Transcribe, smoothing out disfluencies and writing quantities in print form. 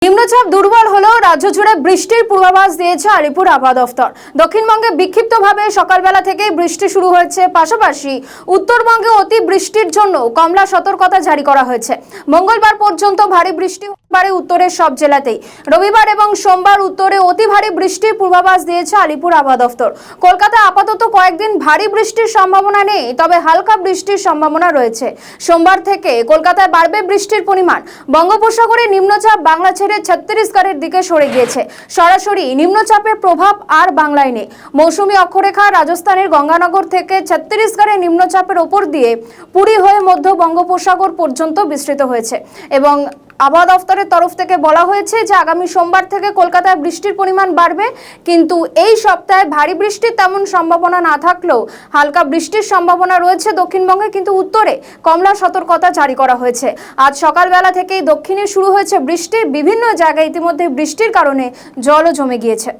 নিম্নচাপ দুর্বল হলেও রাজ্য জুড়ে বৃষ্টির পূর্বাভাস দিয়েছে আলিপুর আবহাওয়া দফতর। দক্ষিণবঙ্গে বিক্ষিপ্তভাবে সকালবেলা থেকেই বৃষ্টি শুরু হয়েছে, পাশাপাশি উত্তরবঙ্গে অতি বৃষ্টির জন্য কমলা সতর্কতা জারি করা হয়েছে। মঙ্গলবার পর্যন্ত ভারী বৃষ্টি হতে পারে উত্তরের সব জেলাতেই। রবিবার এবং সোমবার উত্তরে অতি ভারী বৃষ্টির পূর্বাভাস দিয়েছে আলিপুর আবহাওয়া দফতর। কলকাতায় আপাতত কয়েকদিন ভারী বৃষ্টির সম্ভাবনা নেই, তবে হালকা বৃষ্টির সম্ভাবনা রয়েছে। সোমবার থেকে কলকাতায় বাড়বে বৃষ্টির পরিমাণ। বঙ্গোপসাগরে নিম্নচাপ বাংলা ছেড়ে ছত্তিশগড়ের দিকে সরে গিয়েছে। সরাসরি নিম্নচাপের প্রভাব আর বাংলায় নেই। মৌসুমী অক্ষরেখা রাজস্থানের গঙ্গানগর থেকে ছত্তিশগড়ের নিম্নচাপের ওপর দিয়ে পুরী হয়ে মধ্য বঙ্গোপসাগর পর্যন্ত বিস্তৃত হয়েছে এবং আবহাওয়া দফতরের তরফ থেকে বলা হয়েছে যে আগামী সোমবার থেকে কলকাতায় বৃষ্টির পরিমাণ বাড়বে, কিন্তু এই সপ্তাহে ভারী বৃষ্টির তেমন সম্ভাবনা না থাকলেও হালকা বৃষ্টির সম্ভাবনা রয়েছে দক্ষিণবঙ্গে, কিন্তু উত্তরে কমলা সতর্কতা জারি করা হয়েছে। আজ সকালবেলা থেকেই দক্ষিণে শুরু হয়েছে বৃষ্টি। বিভিন্ন জায়গায় ইতিমধ্যে বৃষ্টির কারণে জলও জমে গিয়েছে।